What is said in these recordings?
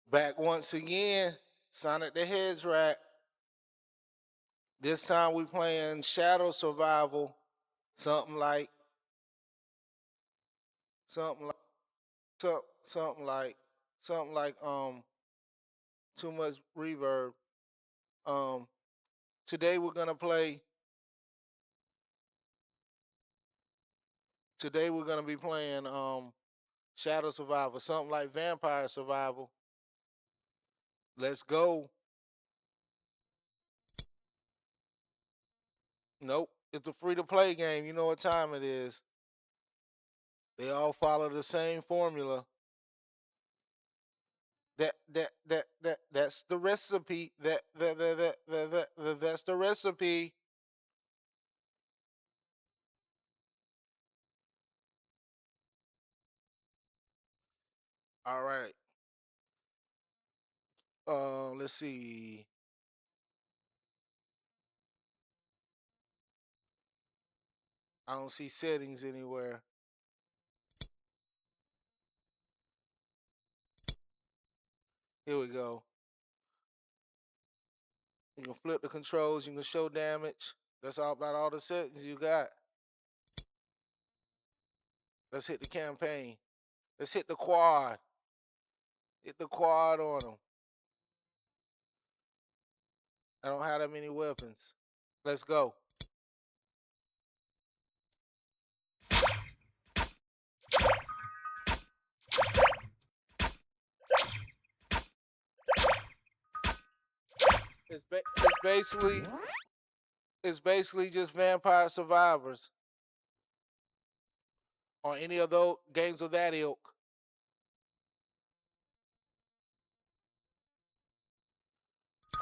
Back once again, Sonic the Hedgehog. This time we playing Shadow Survival, something like, something like, something like, something like, too much reverb. Um, today we're gonna play. Today we're gonna be playing Shadow Survival, something like Vampire Survival. Let's go. Nope, it's a free to play game. You know what time it is. They all follow the same formula. That's the recipe. That's the recipe. All right. Let's see. I don't see settings anywhere. Here we go. You can flip the controls. You can show damage. That's all about all the settings you got. Let's hit the campaign. Let's hit the quad. Hit the quad on them. I don't have that many weapons. Let's go. It's basically just Vampire Survivors or any of those games of that ilk.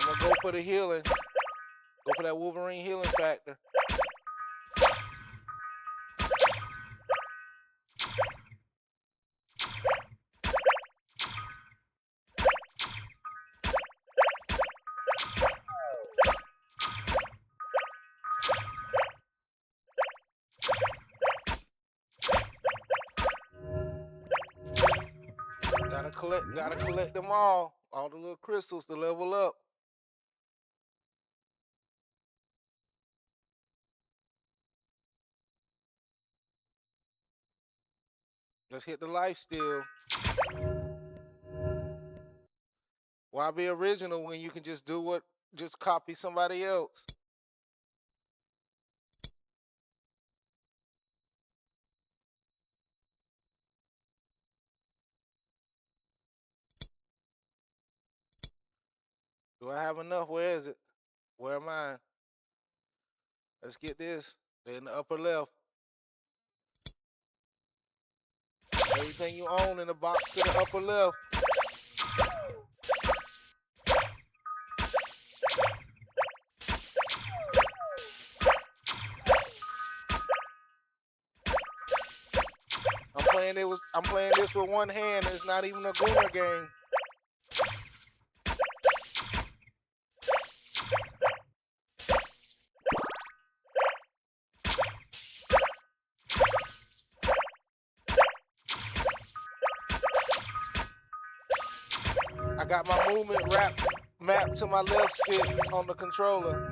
I'm gonna go for the healing. Go for that Wolverine healing factor. Gotta collect them all the little crystals to level up. Let's hit the life steal. Why be original when you can just copy somebody else? Do I have enough? Where is it? Where am I? Let's get this. They're in the upper left. Everything you own in the box to the upper left. I'm playing this with one hand. It's not even a Gooner game. I got my movement mapped to my left stick on the controller.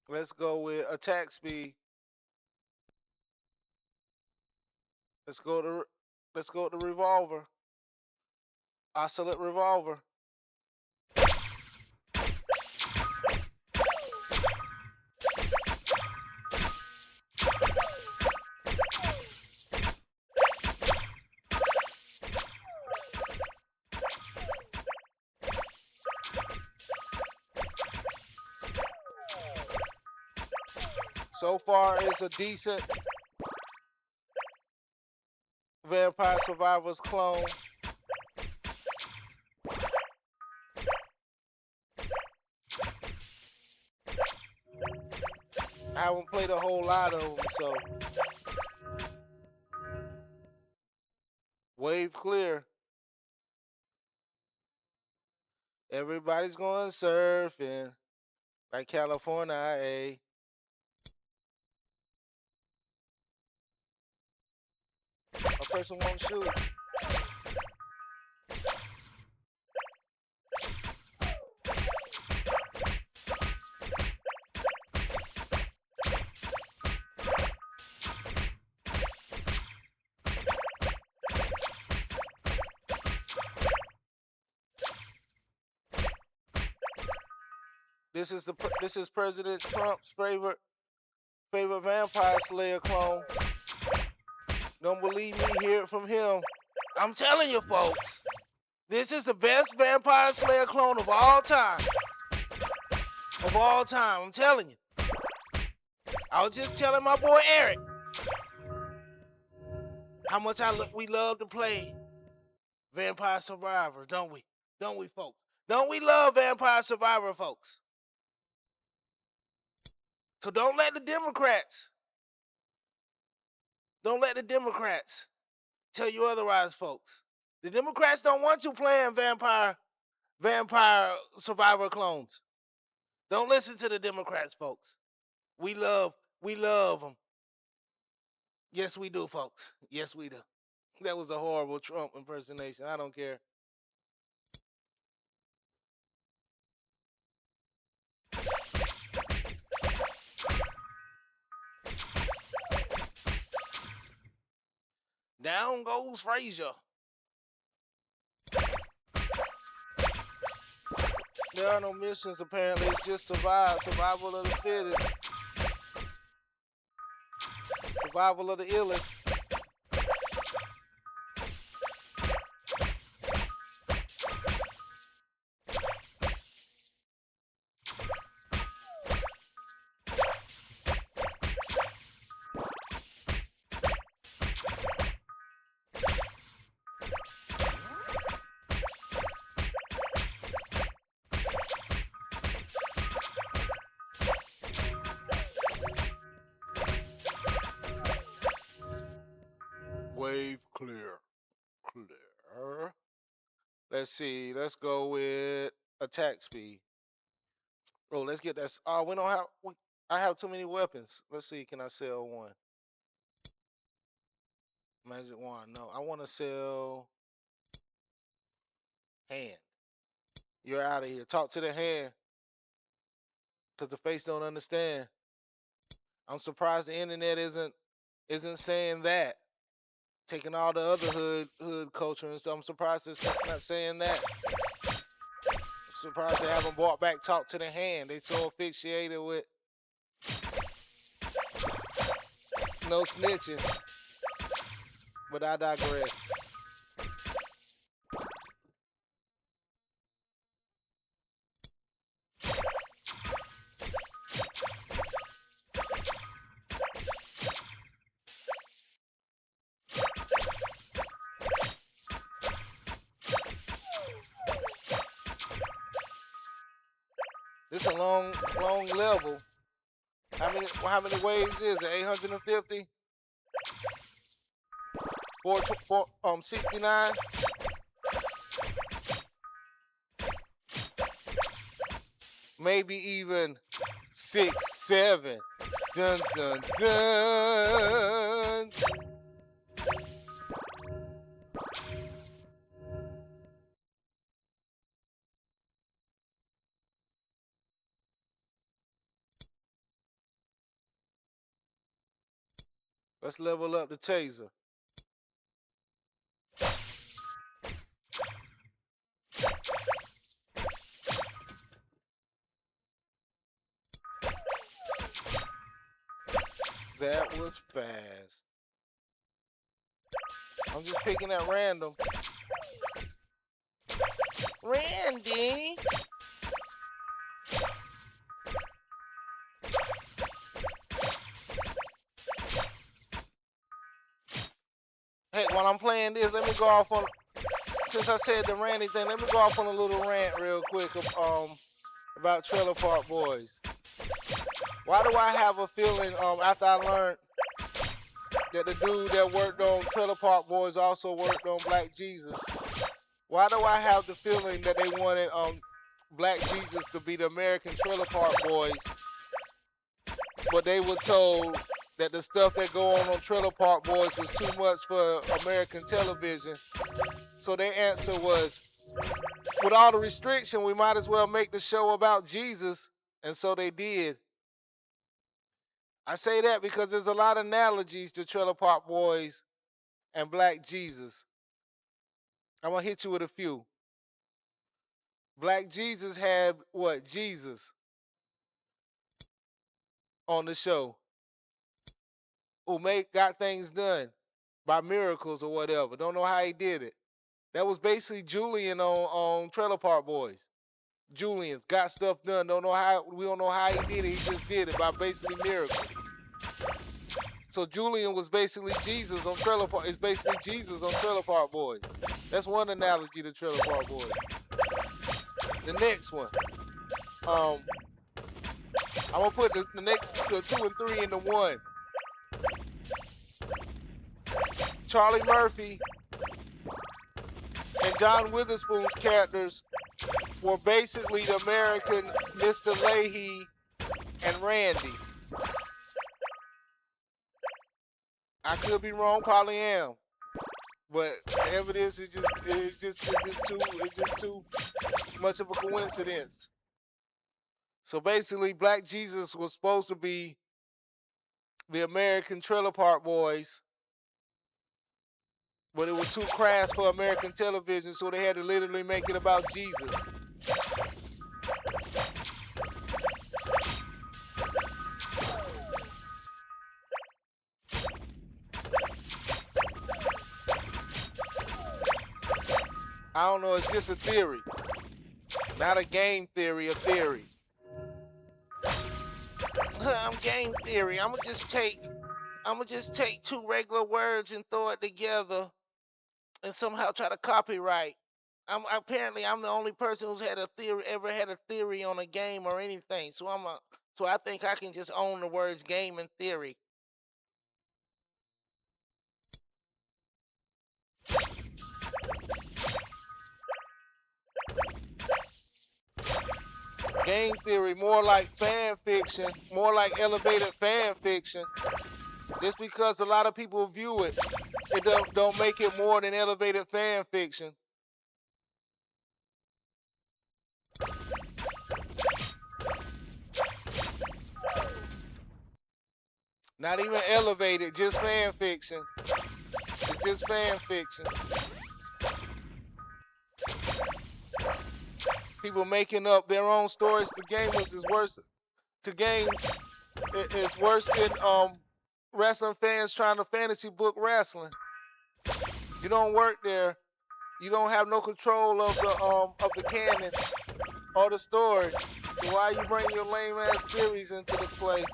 Let's go with attack speed. Let's go to revolver. Oscillate revolver. So far, it's a decent Vampire Survivors clone. I haven't played a whole lot of them, so wave clear. Everybody's going surfing like California, eh? person won't shoot. This is President Trump's favorite vampire slayer clone. Don't believe me? Hear it from him. I'm telling you, folks, this is the best vampire slayer clone of all time. Of all time, I'm telling you. I was just telling my boy Eric how much we love to play Vampire Survivor, don't we? Don't we, folks? Don't we love Vampire Survivor, folks? So don't let the Democrats tell you otherwise, folks. The Democrats don't want you playing Vampire Survivor clones. Don't listen to the Democrats, folks. We love them. Yes, we do, folks. Yes, we do. That was a horrible Trump impersonation. I don't care. Down goes Frazier. There are no missions, apparently. It's just survival of the fittest. Survival of the illest. Wave clear. Let's see. Let's go with attack speed. Oh, let's get that. Oh, we don't have. I have too many weapons. Let's see. Can I sell one? Magic wand. No, I want to sell hand. You're out of here. Talk to the hand. Cause the face don't understand. I'm surprised the internet isn't saying that. Taking all the other hood culture and stuff. I'm surprised it's not saying that. I'm surprised they haven't brought back talk to the hand. They so asphyxiated with no snitching. But I digress. This is a long level. How many waves is it? 850? 69? Maybe even 6, 7. Dun dun dun. Let's level up the taser. That was fast. I'm just picking at random. Randy. Hey, while I'm playing this, let me go off on, since I said the Randy thing, let me go off on a little rant real quick about Trailer Park Boys. Why do I have a feeling after I learned that the dude that worked on Trailer Park Boys also worked on Black Jesus? Why do I have the feeling that they wanted Black Jesus to be the American Trailer Park Boys, but they were told that the stuff that go on Trailer Park Boys was too much for American television. So their answer was, with all the restriction, we might as well make the show about Jesus. And so they did. I say that because there's a lot of analogies to Trailer Park Boys and Black Jesus. I'm going to hit you with a few. Black Jesus had what? Jesus on the show, who got things done by miracles or whatever. Don't know how he did it. That was basically Julian on Trailer Park Boys. Julian's got stuff done. We don't know how he did it. He just did it by basically miracles. So Julian was basically Jesus on Trailer Park. It's basically Jesus on Trailer Park Boys. That's one analogy to Trailer Park Boys. The next one. I'm gonna put the next 2 and 3 into one. Charlie Murphy and John Witherspoon's characters were basically the American Mr. Leahy and Randy. I could be wrong, probably am, but the evidence is just too much of a coincidence. So basically, Black Jesus was supposed to be the American Trailer Park Boys, but it was too crass for American television, so they had to literally make it about Jesus. I don't know, it's just a theory. Not a game theory, a theory. I'm game theory. I'm gonna just take two regular words and throw it together and somehow try to copyright. Apparently I'm the only person who's ever had a theory on a game or anything. So I think I can just own the words game and theory. Game theory, more like fan fiction, more like elevated fan fiction. Just because a lot of people view it, it don't make it more than elevated fan fiction. Not even elevated, just fan fiction. It's just fan fiction. People making up their own stories to gamers is worse. To games, it's worse than wrestling fans trying to fantasy book wrestling. You don't work there. You don't have no control of the canon or the story. So why you bring your lame ass theories into the play?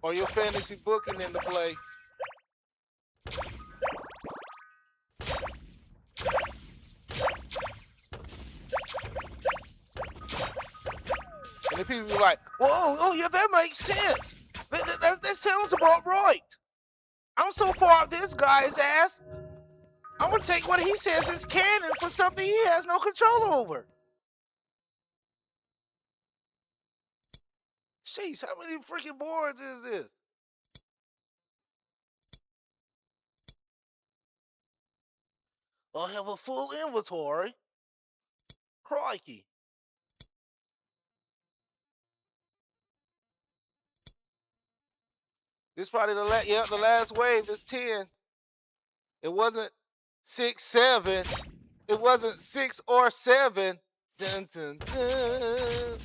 Or your fantasy booking into play? And the people be like, "Whoa, oh yeah, that makes sense. That sounds about right. I'm so far off this guy's ass. I'm gonna take what he says is canon for something he has no control over." Jeez, how many freaking boards is this? I have a full inventory. Crikey. This probably the last wave is 10. It wasn't 6, 7. It wasn't 6 or 7. Dun, dun, dun.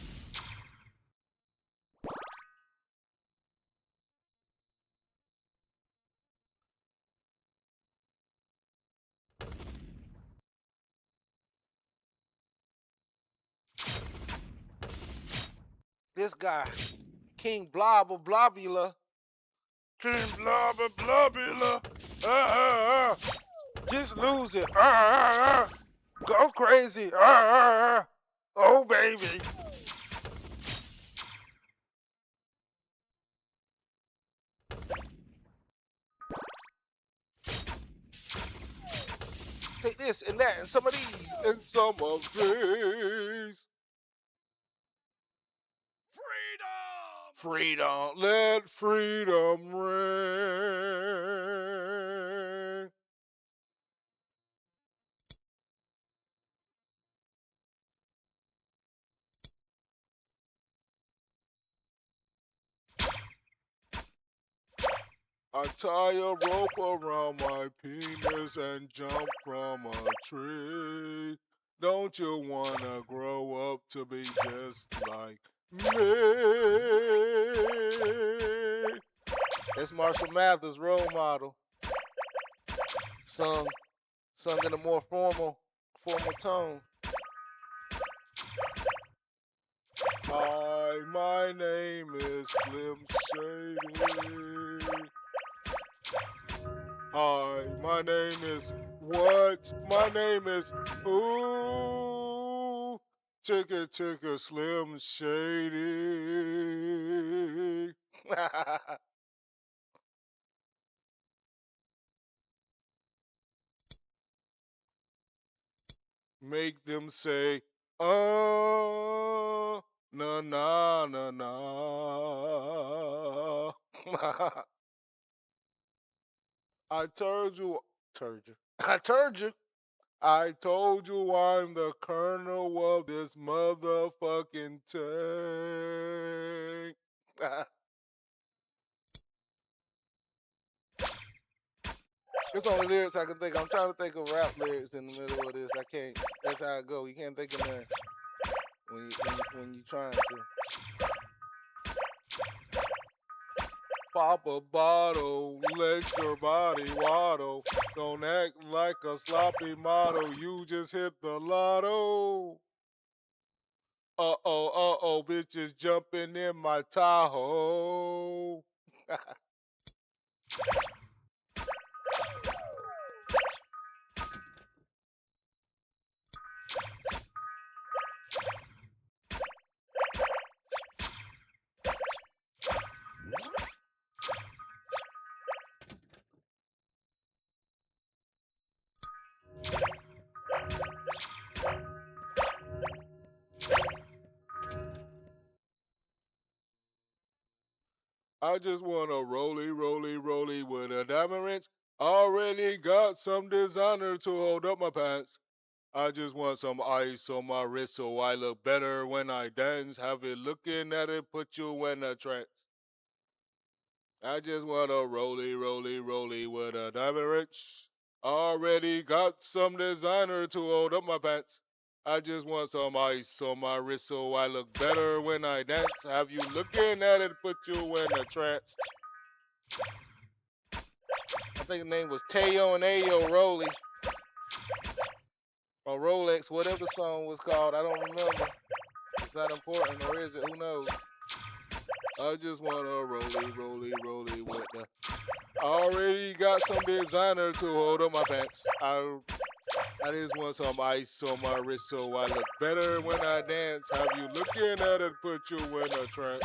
This guy, King Blobba Blobula. King Blobba Blobula. Just lose it. Go crazy. Oh, baby. Take this and that and some of these and some of these. Freedom, let freedom ring. I tie a rope around my penis and jump from a tree. Don't you wanna grow up to be just like me? That's Marshall Mathers' role model. Sung in a more formal tone. Hi, my name is Slim Shady. Hi, my name is what? My name is ooh, Chicka Slim Shady. Make them say, oh, na na na na. I told you, I told you. I told you I'm the colonel of this motherfucking tank. It's only lyrics I can think. I'm trying to think of rap lyrics in the middle of this. I can't. That's how it go. You can't think of none when you trying to. Pop a bottle, let your body waddle. Don't act like a sloppy model. You just hit the lotto. Uh-oh, bitches jumping in my Tahoe. I just want a rolly with a diamond wrench. Already got some designer to hold up my pants. I just want some ice on my wrist so I look better when I dance. Have it looking at it, put you in a trance. I just want a rolly with a diamond wrench. Already got some designer to hold up my pants. I just want some ice on my wrist so I look better when I dance. Have you looking at it, put you in a trance. I think the name was Teo and Ayo Rolly. Or Rolex, whatever the song was called. I don't remember. It's not important, or is it? Who knows? I just want a rolly with the. I already got some designer to hold up my pants. I just want some ice on my wrist so I look better when I dance. Have you looking at it, put you in a trance.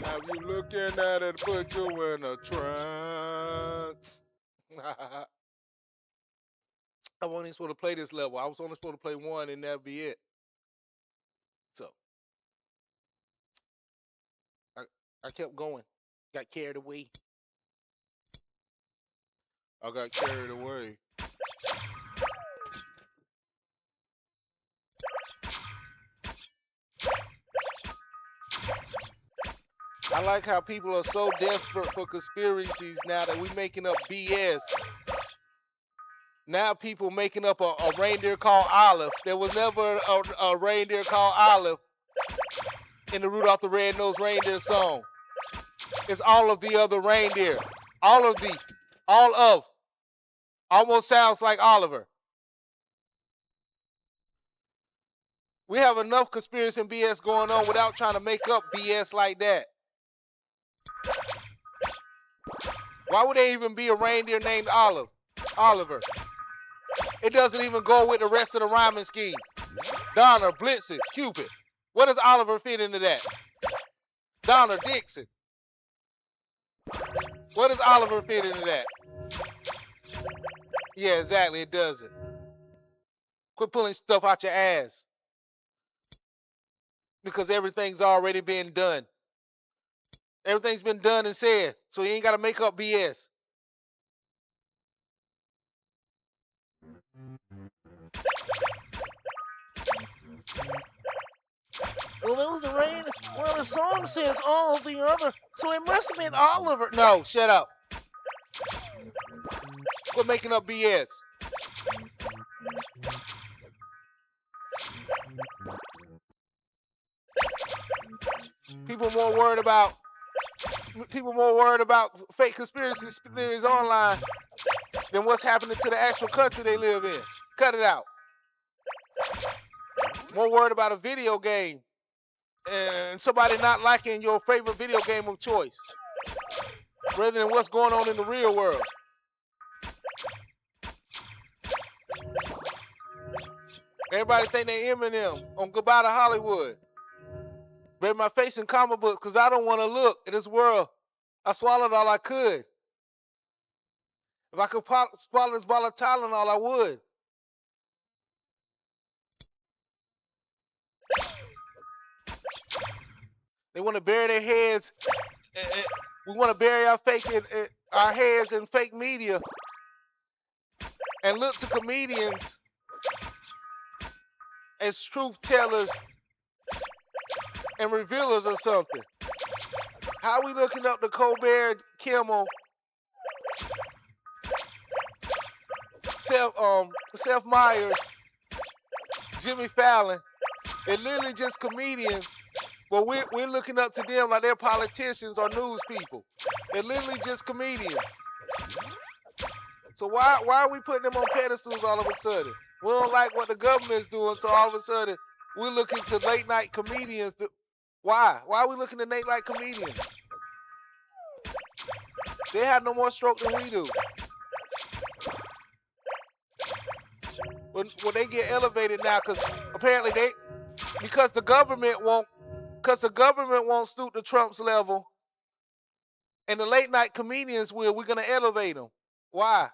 Have you looking at it, put you in a trance. I wasn't even supposed to play this level. I was only supposed to play one and that'd be it. So I kept going. Got carried away. I got carried away. I like how people are so desperate for conspiracies now that we making up BS. Now people making up a reindeer called Olive. There was never a reindeer called Olive in the Rudolph the Red-Nosed Reindeer song. It's all of the other reindeer. All of. Almost sounds like Oliver. We have enough conspiracy and BS going on without trying to make up BS like that. Why would there even be a reindeer named Oliver? It doesn't even go with the rest of the rhyming scheme. Donner, Blitzen, Cupid. What does Oliver fit into that? Donner, Dixon. What does Oliver fit into that? Yeah, exactly, it doesn't. Quit pulling stuff out your ass. because everything's already been done. Everything's been done and said, so you ain't got to make up BS. Well, it was the rain. Well, the song says all the other, so it must have been Oliver. No, shut up. Quit making up BS. People more worried about fake conspiracy theories online than what's happening to the actual country they live in. Cut it out. More worried about a video game and somebody not liking your favorite video game of choice rather than what's going on in the real world. Everybody think they Eminem on Goodbye to Hollywood. Bury my face in comic books because I don't want to look at this world. I swallowed all I could. If I could swallow this bottle of Tylenol, I would. They want to bury their heads. We want to bury our heads in fake media and look to comedians as truth tellers and revealers or something. How are we looking up to Colbert, Kimmel, Seth Meyers, Jimmy Fallon? They're literally just comedians, but we're looking up to them like they're politicians or news people. They're literally just comedians. So why are we putting them on pedestals all of a sudden? We don't like what the government's doing, so all of a sudden we're looking to late night comedians. Why? Why are we looking to late night comedians? They have no more stroke than we do. When they get elevated now, because apparently because the government won't stoop to Trump's level, and the late night comedians we're going to elevate them. Why?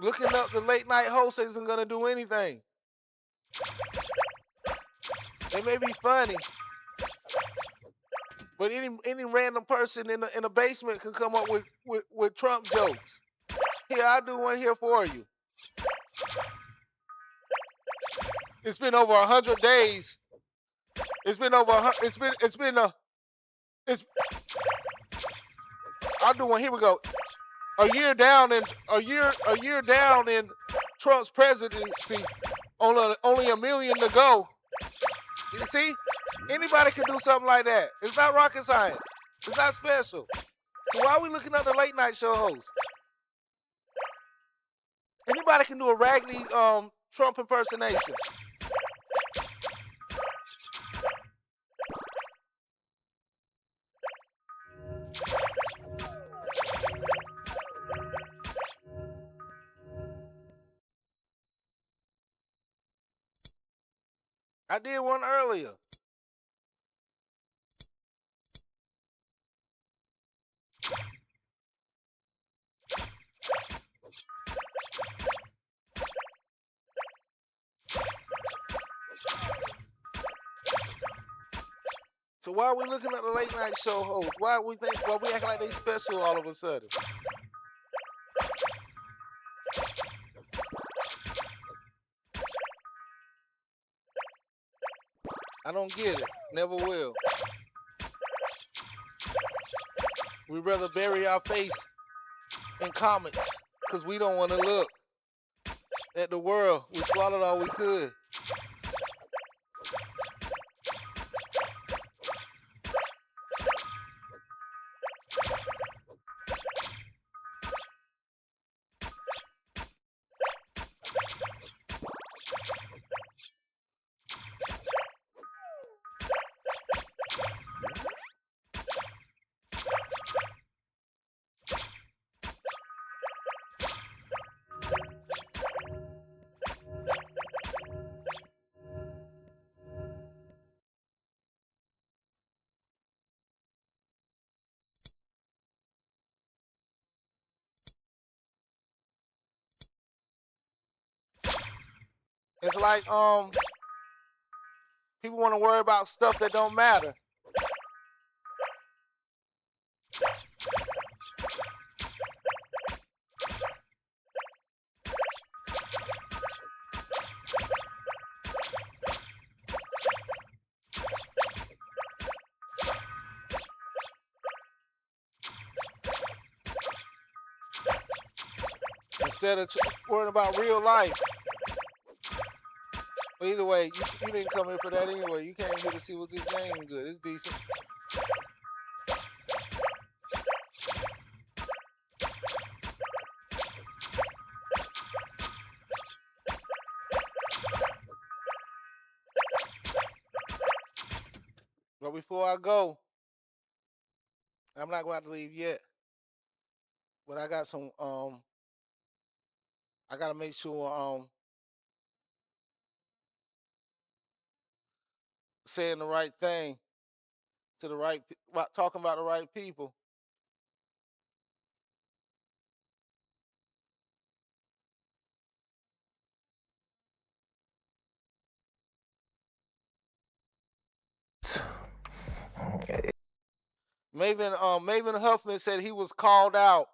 Looking up the late night host isn't going to do anything. They may be funny, but any random person in a basement can come up with Trump jokes. Here, I'll do one here for you. It's been over 100 days. I'll do one. Here we go. A year down in Trump's presidency, only a million to go. You see, anybody can do something like that. It's not rocket science. It's not special. So why are we looking at the late night show host? Anybody can do a raggedy Trump impersonation. I did one earlier. So why are we looking at the late night show host? Why we acting like they special all of a sudden? I don't get it. Never will. We'd rather bury our face in comics because we don't want to look at the world. We swallowed all we could. It's like people want to worry about stuff that don't matter. Instead of worrying about real life. But either way, you didn't come here for that anyway. You came here to see what this game good. It's decent. But before I go, I'm not going to leave yet. But I got some I gotta make sure saying the right thing to the right, talking about the right people. Maven Huffman said he was called out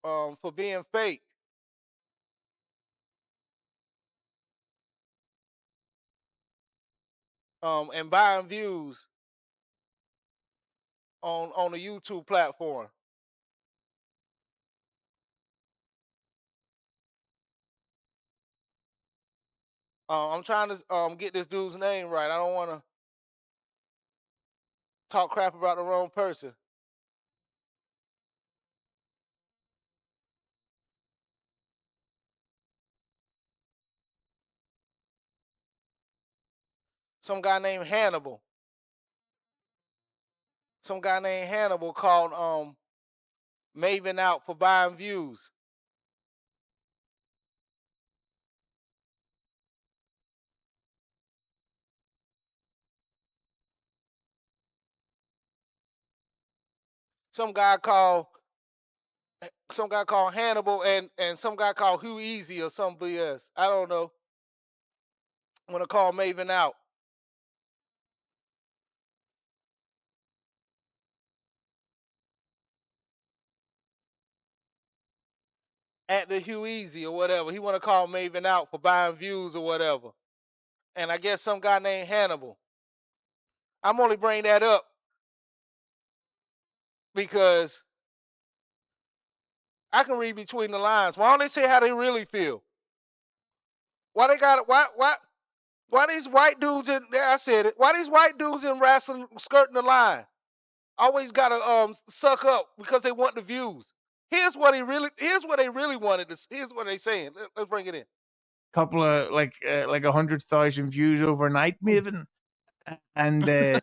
for being fake. And buying views on the YouTube platform. I'm trying to get this dude's name right. I don't want to talk crap about the wrong person. Some guy named Hannibal. Some guy named Hannibal called Maven out for buying views. Some guy called Hannibal and some guy called Hugh Easy or some BS. I don't know. I'm gonna call Maven out. At the Hugh Easy or whatever. He wanna call Maven out for buying views or whatever. And I guess some guy named Hannibal. I'm only bringing that up because I can read between the lines. Why don't they say how they really feel? Why they got why these white dudes in there? I said it. Why these white dudes in wrestling skirting the line? Always gotta suck up because they want the views. Here's what they really wanted to. Here's what they saying. Let's bring it in. Couple of like 100,000 views overnight, Maven, and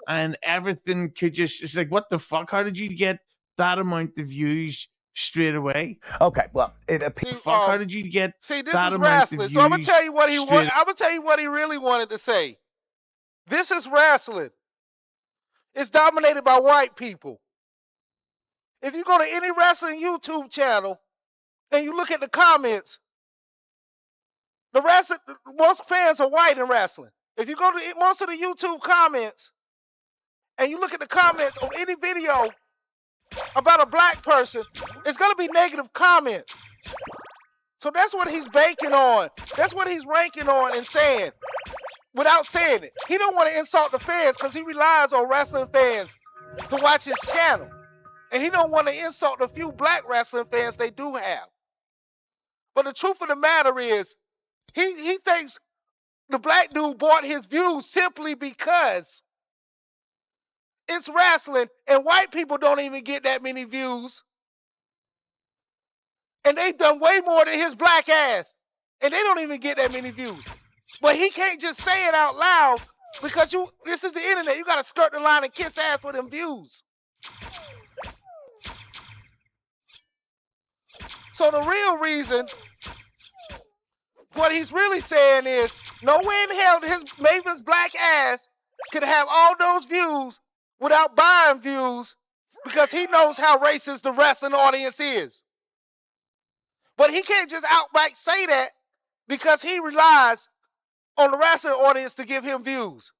and everything could just. It's like, what the fuck? How did you get that amount of views straight away? Okay, well, how did you get? See, this that is amount wrestling. of So I'm gonna views tell you what he. straight- I'm gonna tell you what he really wanted to say. This is wrestling. It's dominated by white people. If you go to any wrestling YouTube channel and you look at the comments, most fans are white in wrestling. If you go to most of the YouTube comments and you look at the comments of any video about a black person, it's gonna be negative comments. So that's what he's banking on. That's what he's ranking on and saying without saying it. He don't want to insult the fans because he relies on wrestling fans to watch his channel. And he don't want to insult the few black wrestling fans they do have. But the truth of the matter is, he thinks the black dude bought his views simply because it's wrestling and white people don't even get that many views. And they've done way more than his black ass. And they don't even get that many views. But he can't just say it out loud because this is the internet. You got to skirt the line and kiss ass for them views. So the real reason, what he's really saying is, no way in hell Maven's black ass could have all those views without buying views because he knows how racist the wrestling audience is. But he can't just outright say that because he relies on the wrestling audience to give him views.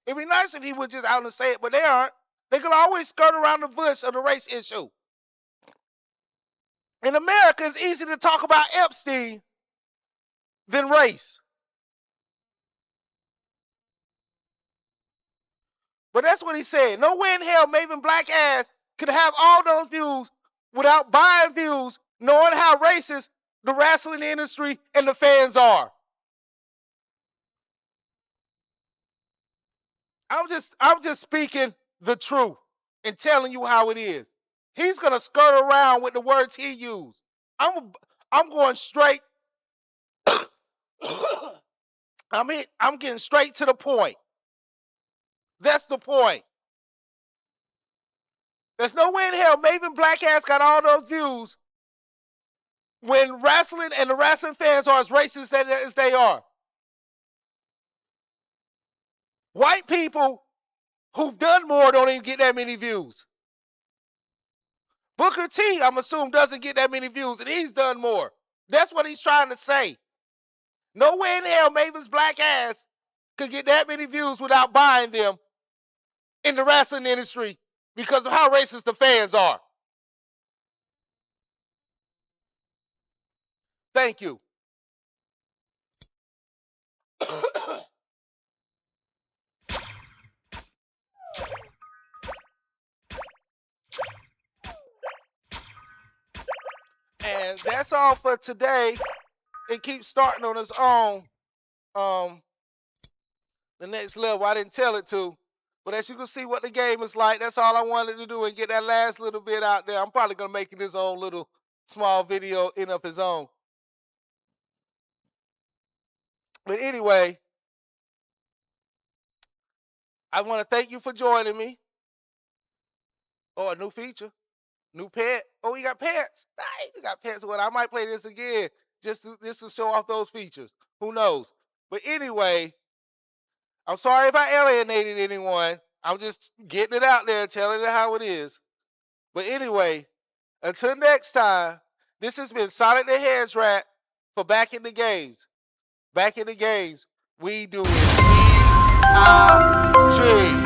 It'd be nice if he would just out and say it, but they aren't. They can always skirt around the bush of the race issue. In America, it's easy to talk about Epstein than race. But that's what he said. No way in hell Maven Black ass could have all those views without buying views, knowing how racist the wrestling industry and the fans are. I'm just speaking the truth and telling you how it is. He's gonna skirt around with the words he used. I'm going straight. I'm getting straight to the point. That's the point. There's no way in hell Maven Black ass got all those views when wrestling and the wrestling fans are as racist as they are. White people who've done more don't even get that many views. Booker T, I'm assuming, doesn't get that many views, and he's done more. That's what he's trying to say. No way in hell Maven's Black ass could get that many views without buying them in the wrestling industry because of how racist the fans are. Thank you. And that's all for today. It keeps starting on its own. The next level, I didn't tell it to. But as you can see what the game is like, that's all I wanted to do and get that last little bit out there. I'm probably going to make it his own little small video in of his own. But anyway, I want to thank you for joining me. Oh, a new feature. New pet. Oh, he got pets. Nice. He got pets. Well, I might play this again just to show off those features. Who knows? But anyway, I'm sorry if I alienated anyone. I'm just getting it out there and telling it how it is. But anyway, until next time, this has been Sonic the Hedgehog for Back in the Games. Back in the Games, we do it. EIG.